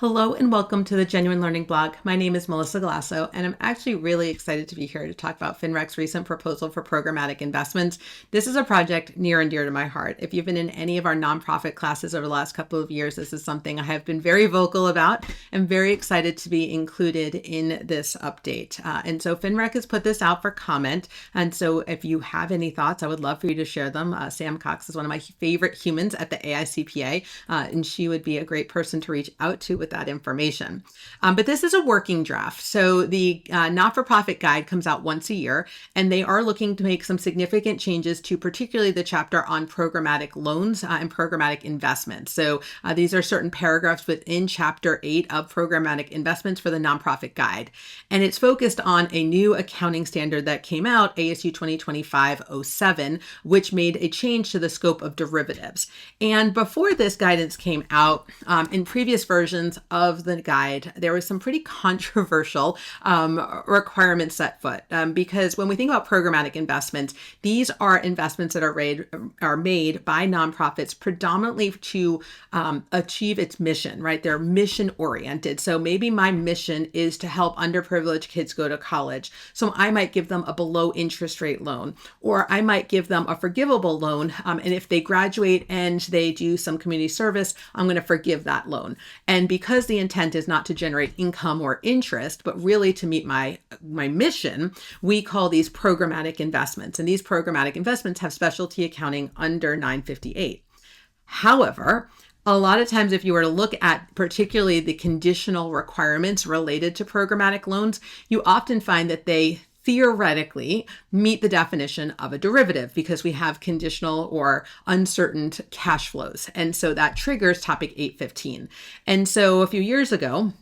Hello and welcome to the Genuine Learning blog. My name is Melisa Galasso, and I'm actually really excited to be here to talk about FinREC's recent proposal for programmatic investments. This is a project near and dear to my heart. If you've been in any of our nonprofit classes over the last couple of years, this is something I have been very vocal about and very excited to be included in this update. And so FinREC has put this out for comment. And so if you have any thoughts, I would love for you to share them. Sam Cox is one of my favorite humans at the AICPA, and she would be a great person to reach out to with that information. But this is a working draft. So the not-for-profit guide comes out once a year, and they are looking to make some significant changes to particularly the chapter on programmatic loans and programmatic investments. So these are certain paragraphs within Chapter 8 of programmatic investments for the nonprofit guide. And it's focused on a new accounting standard that came out, ASU 2025-07, which made a change to the scope of derivatives. And before this guidance came out, in previous versions of the guide, there was some pretty controversial requirements set foot because when we think about programmatic investments, these are investments that are made by nonprofits predominantly to achieve its mission, right? They're mission oriented. So maybe my mission is to help underprivileged kids go to college. So I might give them a below interest rate loan, or I might give them a forgivable loan. And if they graduate and they do some community service, I'm going to forgive that loan. And because the intent is not to generate income or interest, but really to meet my mission, we call these programmatic investments. And these programmatic investments have specialty accounting under 958. However, a lot of times, if you were to look at particularly the conditional requirements related to programmatic loans, you often find that they theoretically meet the definition of a derivative because we have conditional or uncertain cash flows. And so that triggers topic 815. And so a few years ago,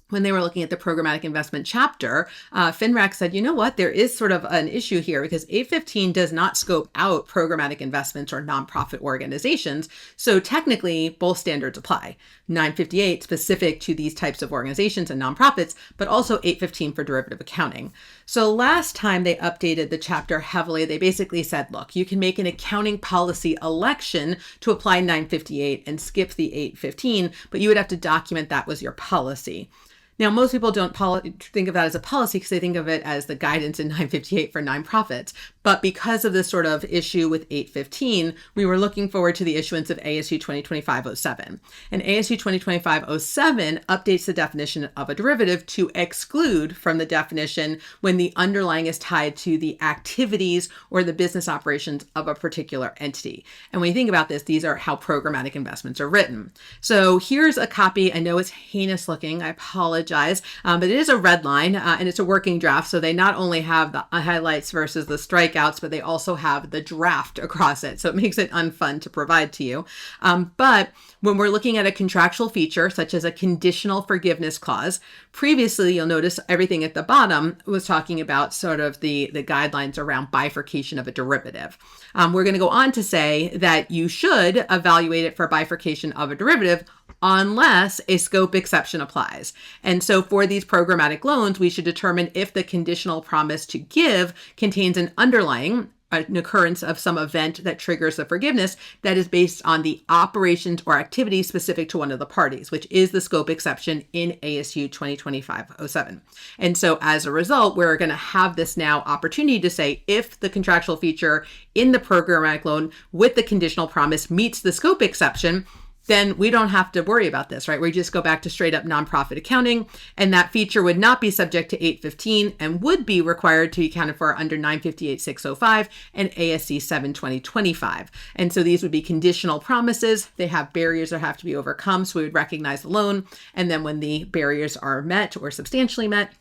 when they were looking at the programmatic investment chapter, FinREC said, you know what, there is sort of an issue here because 815 does not scope out programmatic investments or nonprofit organizations. So technically, both standards apply. 958 specific to these types of organizations and nonprofits, but also 815 for derivative accounting. So last time they updated the chapter heavily, they basically said, look, you can make an accounting policy election to apply 958 and skip the 815, but you would have to document that was your policy. Now, most people don't think of that as a policy because they think of it as the guidance in 958 for nonprofits. But because of this sort of issue with 815, we were looking forward to the issuance of ASU 2025-07. And ASU 2025-07 updates the definition of a derivative to exclude from the definition when the underlying is tied to the activities or the business operations of a particular entity. And when you think about this, these are how programmatic investments are written. So here's a copy. I know it's heinous looking. I apologize, but it is a red line and it's a working draft. So they not only have the highlights versus the strikeouts, but they also have the draft across it. So it makes it unfun to provide to you. But when we're looking at a contractual feature, such as a conditional forgiveness clause, previously you'll notice everything at the bottom was talking about sort of the guidelines around bifurcation of a derivative. We're going to go on to say that you should evaluate it for bifurcation of a derivative unless a scope exception applies. And so for these programmatic loans, we should determine if the conditional promise to give contains an underlying occurrence of some event that triggers the forgiveness that is based on the operations or activities specific to one of the parties, which is the scope exception in ASU 2025-07. And so as a result, we're going to have this now opportunity to say if the contractual feature in the programmatic loan with the conditional promise meets the scope exception, then we don't have to worry about this, right? We just go back to straight up nonprofit accounting, and that feature would not be subject to 815 and would be required to be accounted for under 958-605 and ASC 72025. And so these would be conditional promises. They have barriers that have to be overcome. So we would recognize the loan. And then when the barriers are met or substantially met,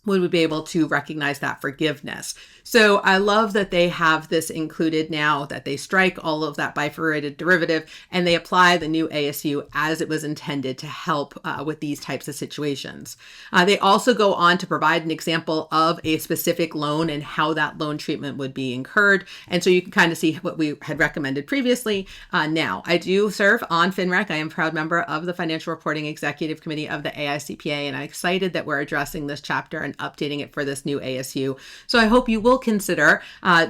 would we be able to recognize that forgiveness? So I love that they have this included now, that they strike all of that bifurcated derivative and they apply the new ASU as it was intended to help with these types of situations. They also go on to provide an example of a specific loan and how that loan treatment would be incurred. And so you can kind of see what we had recommended previously. Now, I do serve on FinREC. I am a proud member of the Financial Reporting Executive Committee of the AICPA, and I'm excited that we're addressing this chapter and and updating it for this new ASU. So I hope you will consider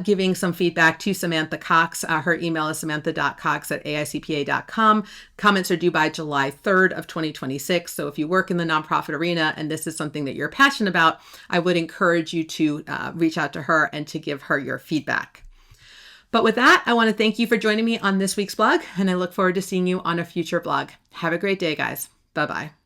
giving some feedback to Samantha Cox. Her email is samantha.cox@aicpa.com. Comments are due by July 3rd of 2026. So if you work in the nonprofit arena and this is something that you're passionate about, I would encourage you to reach out to her and to give her your feedback. But with that, I want to thank you for joining me on this week's blog, and I look forward to seeing you on a future blog. Have a great day, guys. Bye-bye.